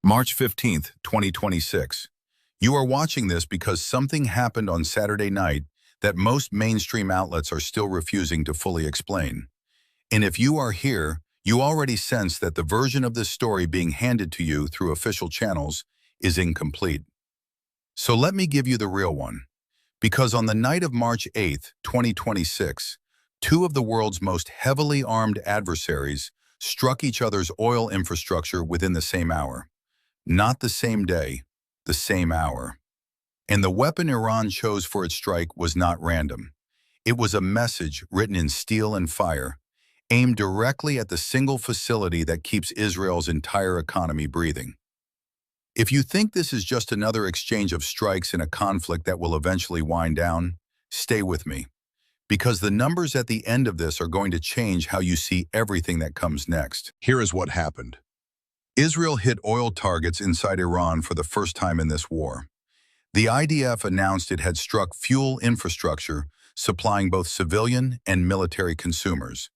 March 15th, 2026. You are watching this because something happened on Saturday night that most mainstream outlets are still refusing to fully explain. And if you are here, you already sense that the version of this story being handed to you through official channels is incomplete. So let me give you the real one. Because on the night of March 8th, 2026, two of the world's most heavily armed adversaries struck each other's oil infrastructure within the same hour. Not the same day, the same hour. And the weapon Iran chose for its strike was not random. It was a message written in steel and fire, aimed directly at the single facility that keeps Israel's entire economy breathing. If you think this is just another exchange of strikes in a conflict that will eventually wind down, stay with me. Because the numbers at the end of this are going to change how you see everything that comes next. Here is what happened. Israel hit oil targets inside Iran for the first time in this war. The IDF announced it had struck fuel infrastructure, supplying both civilian and military consumers.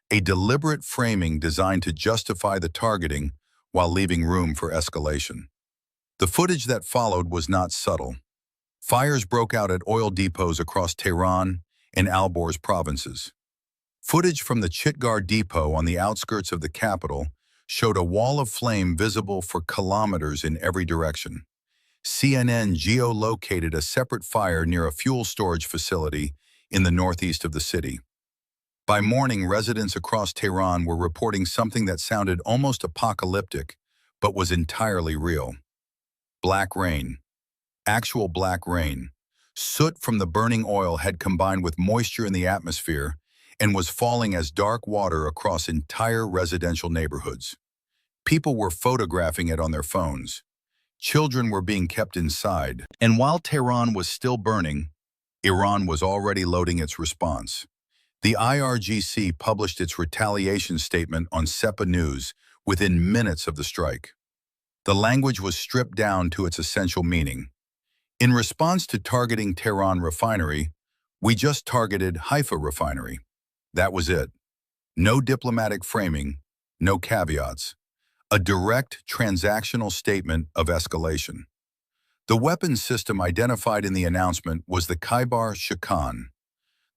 A deliberate framing designed to justify the targeting while leaving room for escalation. The footage that followed was not subtle. Fires broke out at oil depots across Tehran and Alborz provinces. Footage from the Chitgar depot on the outskirts of the capital showed a wall of flame visible for kilometers in every direction. CNN geolocated a separate fire near a fuel storage facility in the northeast of the city. By morning, residents across Tehran were reporting something that sounded almost apocalyptic, but was entirely real. Black rain. Actual black rain. Soot from the burning oil had combined with moisture in the atmosphere and was falling as dark water across entire residential neighborhoods. People were photographing it on their phones. Children were being kept inside. And while Tehran was still burning, Iran was already loading its response. The IRGC published its retaliation statement on SEPA News within minutes of the strike. The language was stripped down to its essential meaning. In response to targeting Tehran Refinery, we just targeted Haifa Refinery. That was it. No diplomatic framing, no caveats. A direct transactional statement of escalation. The weapons system identified in the announcement was the Kheibar Shakan.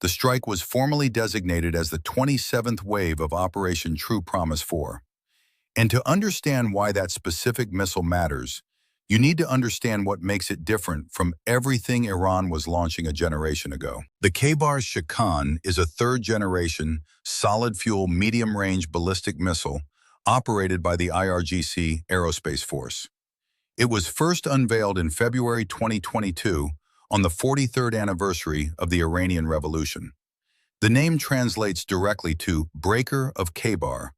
The strike was formally designated as the 27th wave of Operation True Promise 4. And to understand why that specific missile matters, you need to understand what makes it different from everything Iran was launching a generation ago. The Kheibar Shakan is a third-generation, solid-fuel, medium-range ballistic missile operated by the IRGC Aerospace Force. It was first unveiled in February 2022 on the 43rd anniversary of the Iranian Revolution. The name translates directly to Breaker of Kheibar,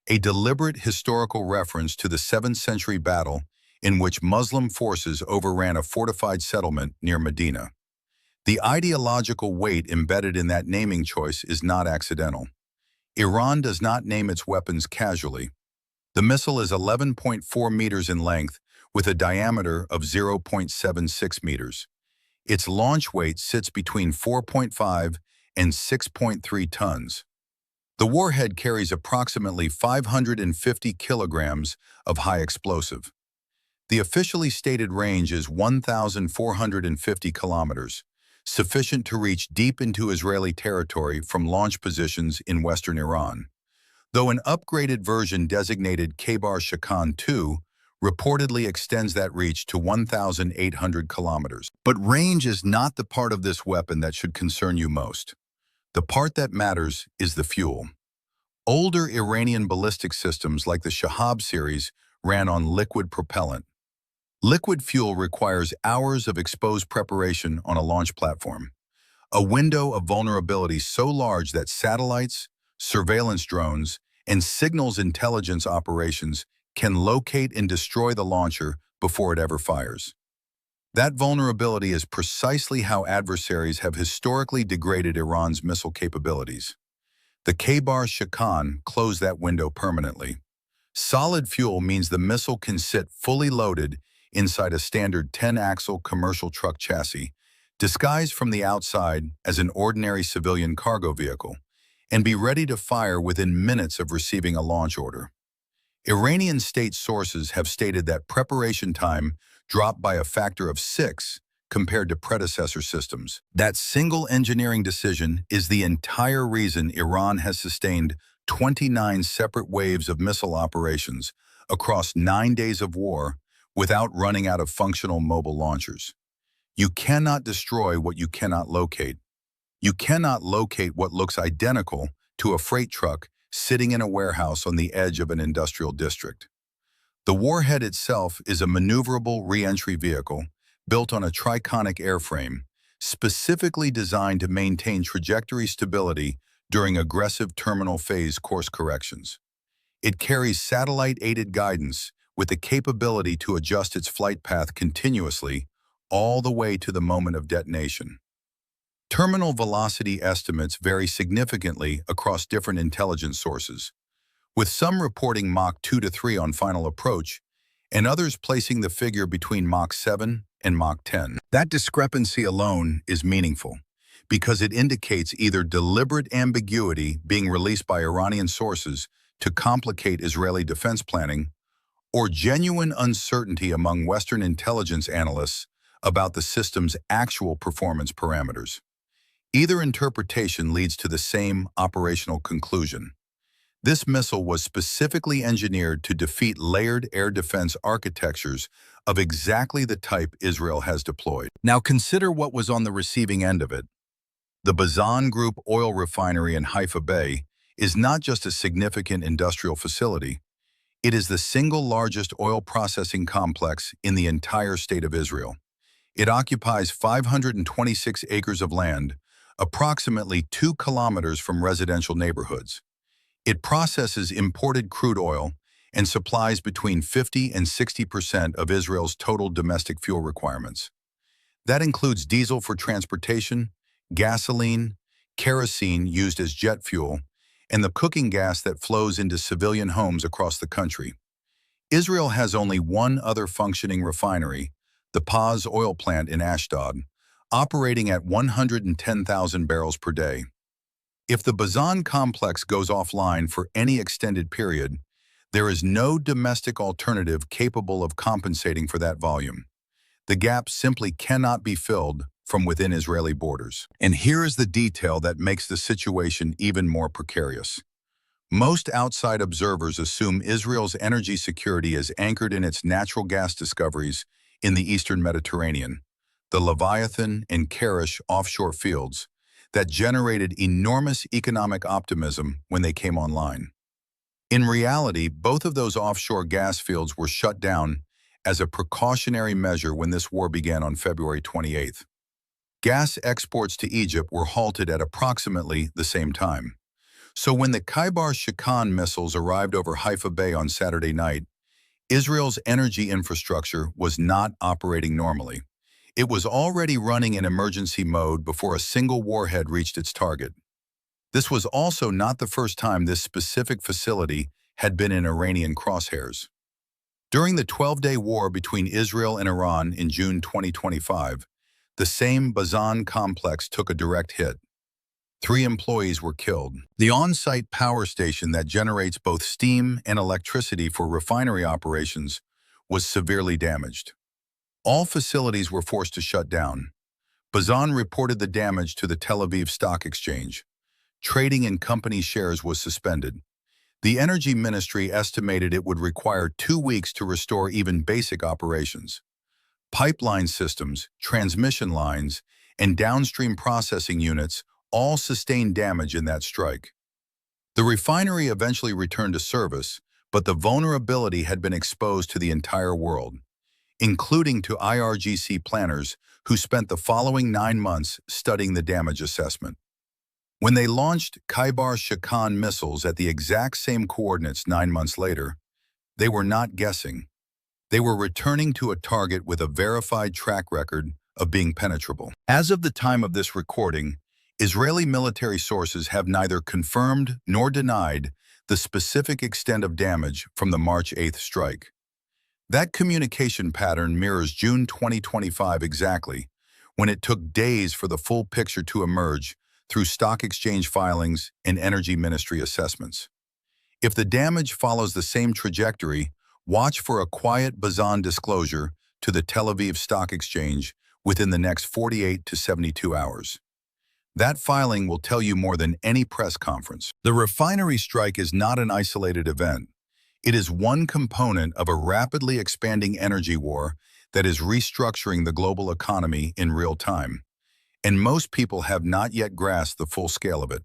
a deliberate historical reference to the 7th century battle in which Muslim forces overran a fortified settlement near Medina. The ideological weight embedded in that naming choice is not accidental. Iran does not name its weapons casually. The missile is 11.4 meters in length with a diameter of 0.76 meters. Its launch weight sits between 4.5 and 6.3 tons. The warhead carries approximately 550 kilograms of high explosive. The officially stated range is 1,450 kilometers, sufficient to reach deep into Israeli territory from launch positions in western Iran, though an upgraded version designated Kheibar Shakan 2 reportedly extends that reach to 1,800 kilometers. But range is not the part of this weapon that should concern you most. The part that matters is the fuel. Older Iranian ballistic systems like the Shahab series ran on liquid propellant. Liquid fuel requires hours of exposed preparation on a launch platform, a window of vulnerability so large that satellites, surveillance drones, and signals intelligence operations can locate and destroy the launcher before it ever fires. That vulnerability is precisely how adversaries have historically degraded Iran's missile capabilities. The Kheibar Shakan closed that window permanently. Solid fuel means the missile can sit fully loaded inside a standard 10-axle commercial truck chassis, disguised from the outside as an ordinary civilian cargo vehicle, and be ready to fire within minutes of receiving a launch order. Iranian state sources have stated that preparation time dropped by a factor of 6 compared to predecessor systems. That single engineering decision is the entire reason Iran has sustained 29 separate waves of missile operations across 9 days of war without running out of functional mobile launchers. You cannot destroy what you cannot locate. You cannot locate what looks identical to a freight truck sitting in a warehouse on the edge of an industrial district. The warhead itself is a maneuverable re-entry vehicle built on a triconic airframe, specifically designed to maintain trajectory stability during aggressive terminal phase course corrections. It carries satellite-aided guidance with the capability to adjust its flight path continuously all the way to the moment of detonation. Terminal velocity estimates vary significantly across different intelligence sources, with some reporting Mach 2 to 3 on final approach, and others placing the figure between Mach 7 and Mach 10. That discrepancy alone is meaningful, because it indicates either deliberate ambiguity being released by Iranian sources to complicate Israeli defense planning, or genuine uncertainty among Western intelligence analysts about the system's actual performance parameters. Either interpretation leads to the same operational conclusion. This missile was specifically engineered to defeat layered air defense architectures of exactly the type Israel has deployed. Now consider what was on the receiving end of it. The Bazan Group oil refinery in Haifa Bay is not just a significant industrial facility, it is the single largest oil processing complex in the entire state of Israel. It occupies 526 acres of land, approximately 2 kilometers from residential neighborhoods. It processes imported crude oil and supplies between 50 and 60% of Israel's total domestic fuel requirements. That includes diesel for transportation, gasoline, kerosene used as jet fuel, and the cooking gas that flows into civilian homes across the country. Israel has only one other functioning refinery, the Paz oil plant in Ashdod, operating at 110,000 barrels per day. If the Bazan complex goes offline for any extended period, there is no domestic alternative capable of compensating for that volume. The gap simply cannot be filled from within Israeli borders. And here is the detail that makes the situation even more precarious. Most outside observers assume Israel's energy security is anchored in its natural gas discoveries in the eastern Mediterranean, the Leviathan and Karish offshore fields that generated enormous economic optimism when they came online. In reality, both of those offshore gas fields were shut down as a precautionary measure when this war began on February 28th. Gas exports to Egypt were halted at approximately the same time. So when the Kheibar Shikan missiles arrived over Haifa Bay on Saturday night, Israel's energy infrastructure was not operating normally. It was already running in emergency mode before a single warhead reached its target. This was also not the first time this specific facility had been in Iranian crosshairs. During the 12-day war between Israel and Iran in June 2025, the same Bazan complex took a direct hit. 3 employees were killed. The on-site power station that generates both steam and electricity for refinery operations was severely damaged. All facilities were forced to shut down. Bazan reported the damage to the Tel Aviv Stock Exchange. Trading in company shares was suspended. The Energy Ministry estimated it would require 2 weeks to restore even basic operations. Pipeline systems, transmission lines, and downstream processing units all sustained damage in that strike. The refinery eventually returned to service, but the vulnerability had been exposed to the entire world, including to IRGC planners who spent the following 9 months studying the damage assessment. When they launched Kheibar Shikan missiles at the exact same coordinates 9 months later, they were not guessing. They were returning to a target with a verified track record of being penetrable. As of the time of this recording, Israeli military sources have neither confirmed nor denied the specific extent of damage from the March 8th strike. That communication pattern mirrors June 2025 exactly, when it took days for the full picture to emerge through stock exchange filings and Energy Ministry assessments. If the damage follows the same trajectory, watch for a quiet Bazan disclosure to the Tel Aviv Stock Exchange within the next 48 to 72 hours. That filing will tell you more than any press conference. The refinery strike is not an isolated event. It is one component of a rapidly expanding energy war that is restructuring the global economy in real time, and most people have not yet grasped the full scale of it.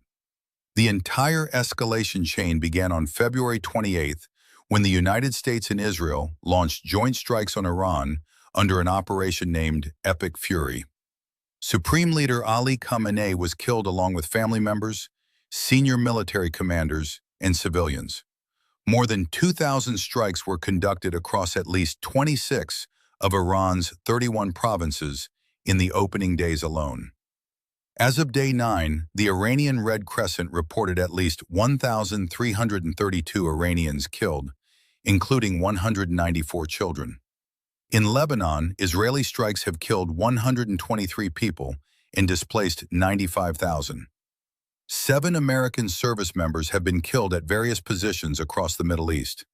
The entire escalation chain began on February 28th when the United States and Israel launched joint strikes on Iran under an operation named Epic Fury. Supreme Leader Ali Khamenei was killed along with family members, senior military commanders, and civilians. More than 2,000 strikes were conducted across at least 26 of Iran's 31 provinces in the opening days alone. As of day 9, the Iranian Red Crescent reported at least 1,332 Iranians killed, including 194 children. In Lebanon, Israeli strikes have killed 123 people and displaced 95,000. 7 American service members have been killed at various positions across the Middle East.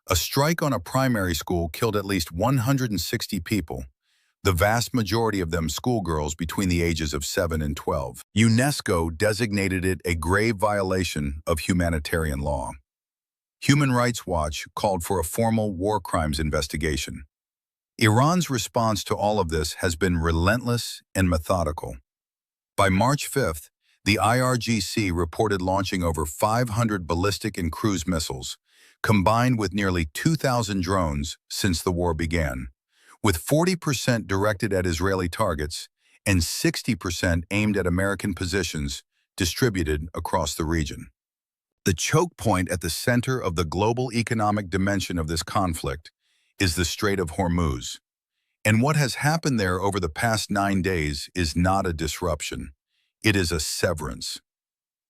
A strike on a primary school killed at least 160 people, the vast majority of them schoolgirls between the ages of 7 and 12. UNESCO designated it a grave violation of humanitarian law. Human Rights Watch called for a formal war crimes investigation. Iran's response to all of this has been relentless and methodical. By March 5th, the IRGC reported launching over 500 ballistic and cruise missiles, combined with nearly 2,000 drones since the war began, with 40% directed at Israeli targets and 60% aimed at American positions distributed across the region. The choke point at the center of the global economic dimension of this conflict is the Strait of Hormuz. And what has happened there over the past 9 days is not a disruption. It is a severance.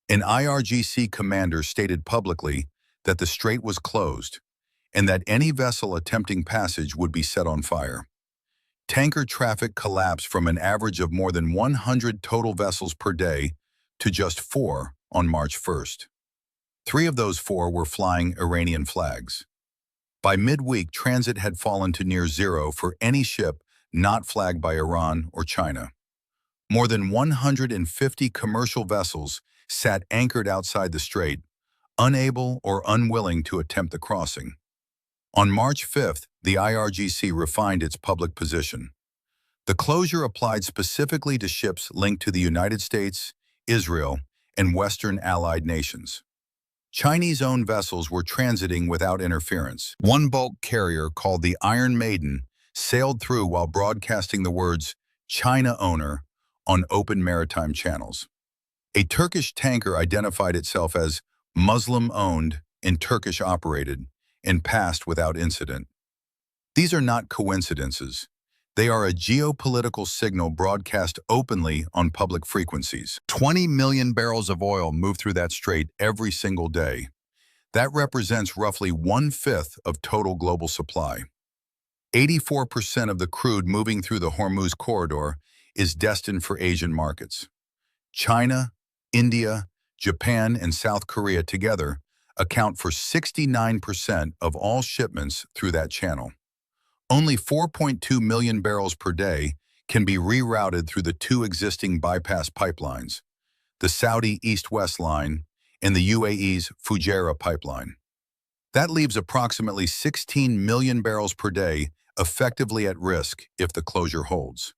An IRGC commander stated publicly that the strait was closed and that any vessel attempting passage would be set on fire. Tanker traffic collapsed from an average of more than 100 total vessels per day to just 4 on March 1st. 3 of those 4 were flying Iranian flags. By midweek, transit had fallen to near zero for any ship not flagged by Iran or China. More than 150 commercial vessels sat anchored outside the strait, unable or unwilling to attempt the crossing. On March 5th, the IRGC refined its public position. The closure applied specifically to ships linked to the United States, Israel, and Western allied nations. Chinese-owned vessels were transiting without interference. One bulk carrier called the Iron Maiden sailed through while broadcasting the words "China owner" on open maritime channels. A Turkish tanker identified itself as Muslim-owned and Turkish-operated and passed without incident. These are not coincidences. They are a geopolitical signal broadcast openly on public frequencies. 20 million barrels of oil move through that strait every single day. That represents roughly 1/5 of total global supply. 84% of the crude moving through the Hormuz corridor is destined for Asian markets. China, India, Japan, and South Korea together account for 69% of all shipments through that channel. Only 4.2 million barrels per day can be rerouted through the 2 existing bypass pipelines, the Saudi East-West line and the UAE's Fujairah pipeline. That leaves approximately 16 million barrels per day effectively at risk if the closure holds.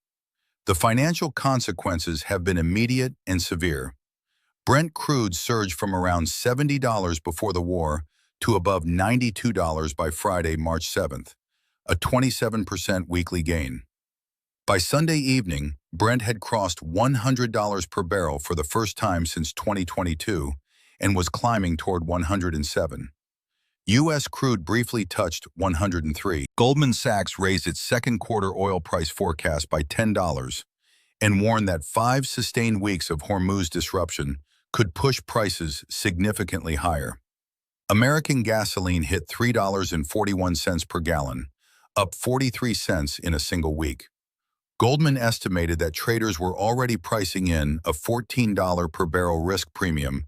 The financial consequences have been immediate and severe. Brent crude surged from around $70 before the war to above $92 by Friday, March 7th, a 27% weekly gain. By Sunday evening, Brent had crossed $100 per barrel for the first time since 2022 and was climbing toward 107. U.S. crude briefly touched 103. Goldman Sachs raised its second quarter oil price forecast by $10 and warned that 5 sustained weeks of Hormuz disruption could push prices significantly higher. American gasoline hit $3.41 per gallon, up 43 cents in a single week. Goldman estimated that traders were already pricing in a $14 per barrel risk premium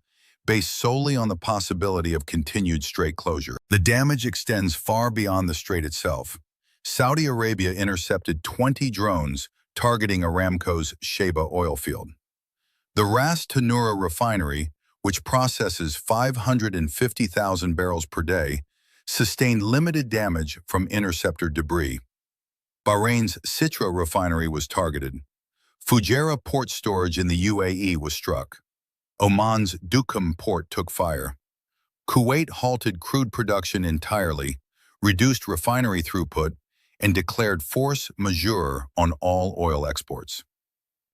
based solely on the possibility of continued strait closure. The damage extends far beyond the strait itself. Saudi Arabia intercepted 20 drones targeting Aramco's Kheibar oil field. The Ras Tanura refinery, which processes 550,000 barrels per day, sustained limited damage from interceptor debris. Bahrain's Sitra refinery was targeted. Fujairah port storage in the UAE was struck. Oman's Duqm port took fire. Kuwait halted crude production entirely, reduced refinery throughput, and declared force majeure on all oil exports.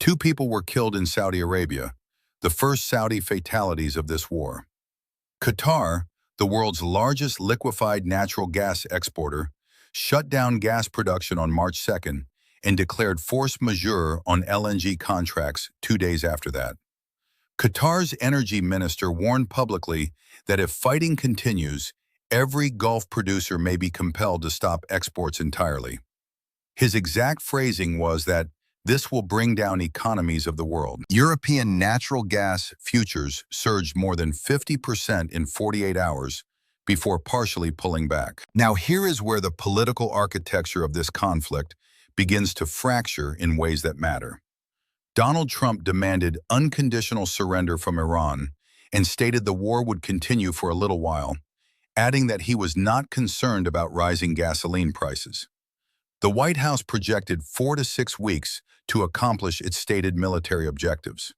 2 people were killed in Saudi Arabia, the first Saudi fatalities of this war. Qatar, the world's largest liquefied natural gas exporter, shut down gas production on March 2nd and declared force majeure on LNG contracts 2 days after that. Qatar's energy minister warned publicly that if fighting continues, every Gulf producer may be compelled to stop exports entirely. His exact phrasing was that this will bring down economies of the world. European natural gas futures surged more than 50% in 48 hours before partially pulling back. Now here is where the political architecture of this conflict begins to fracture in ways that matter. Donald Trump demanded unconditional surrender from Iran and stated the war would continue for a little while, adding that he was not concerned about rising gasoline prices. The White House projected 4 to 6 weeks to accomplish its stated military objectives.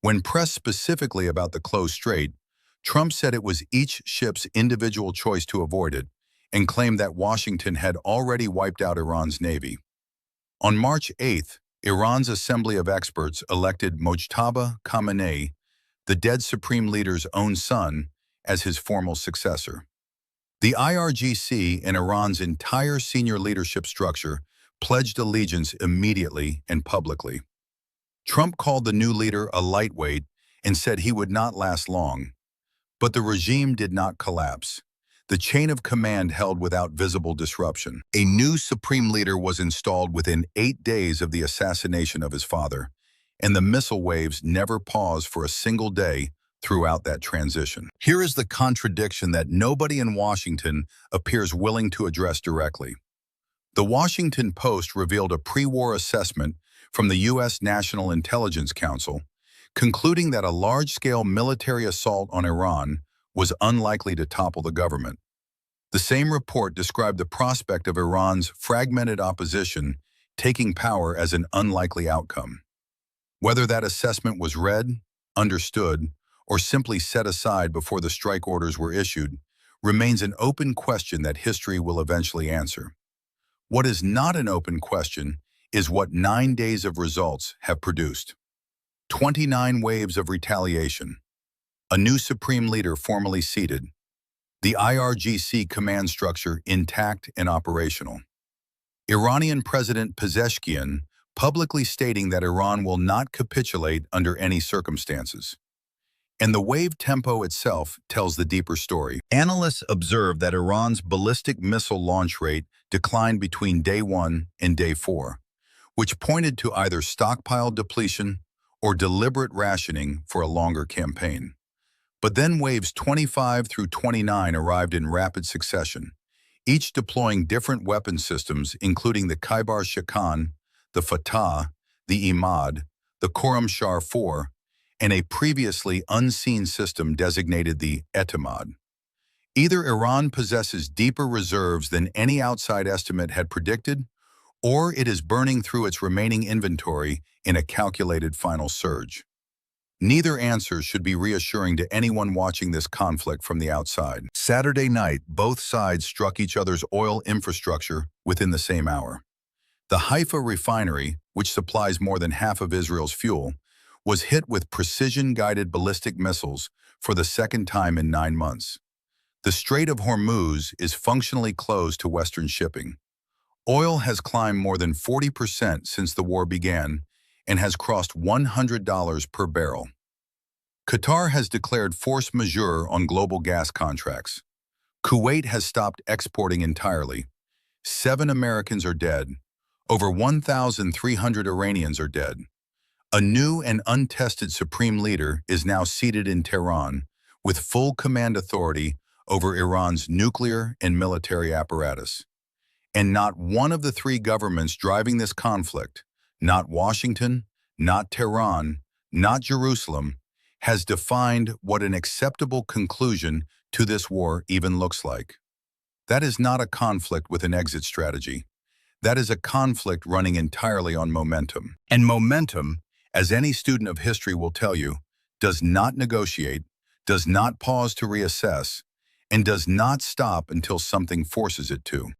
When pressed specifically about the closed strait, Trump said it was each ship's individual choice to avoid it and claimed that Washington had already wiped out Iran's navy. On March 8th, Iran's Assembly of Experts elected Mojtaba Khamenei, the dead supreme leader's own son, as his formal successor. The IRGC and Iran's entire senior leadership structure pledged allegiance immediately and publicly. Trump called the new leader a lightweight and said he would not last long. But the regime did not collapse. The chain of command held without visible disruption. A new supreme leader was installed within 8 days of the assassination of his father, and the missile waves never paused for a single day throughout that transition. Here is the contradiction that nobody in Washington appears willing to address directly. The Washington Post revealed a pre-war assessment from the U.S. National Intelligence Council, concluding that a large-scale military assault on Iran was unlikely to topple the government. The same report described the prospect of Iran's fragmented opposition taking power as an unlikely outcome. Whether that assessment was read, understood, or simply set aside before the strike orders were issued remains an open question that history will eventually answer. What is not an open question is what 9 days of results have produced. 29 waves of retaliation, a new supreme leader formally seated, the IRGC command structure intact and operational. Iranian President Pezeshkian publicly stating that Iran will not capitulate under any circumstances. And the wave tempo itself tells the deeper story. Analysts observe that Iran's ballistic missile launch rate declined between day 1 and day 4, which pointed to either stockpile depletion or deliberate rationing for a longer campaign. But then waves 25 through 29 arrived in rapid succession, each deploying different weapon systems including the Kheibar Shikan, the Fatah, the Imad, the Khorramshahr 4, and a previously unseen system designated the Etimad. Either Iran possesses deeper reserves than any outside estimate had predicted, or it is burning through its remaining inventory in a calculated final surge. Neither answer should be reassuring to anyone watching this conflict from the outside. Saturday night, both sides struck each other's oil infrastructure within the same hour. The Haifa refinery, which supplies more than half of Israel's fuel, was hit with precision-guided ballistic missiles for the second time in 9 months. The Strait of Hormuz is functionally closed to Western shipping. Oil has climbed more than 40% since the war began and has crossed $100 per barrel. Qatar has declared force majeure on global gas contracts. Kuwait has stopped exporting entirely. 7 Americans are dead. Over 1,300 Iranians are dead. A new and untested supreme leader is now seated in Tehran, with full command authority over Iran's nuclear and military apparatus. And not one of the three governments driving this conflict, not Washington, not Tehran, not Jerusalem, has defined what an acceptable conclusion to this war even looks like. That is not a conflict with an exit strategy. That is a conflict running entirely on momentum. And momentum, as any student of history will tell you, does not negotiate, does not pause to reassess, and does not stop until something forces it to.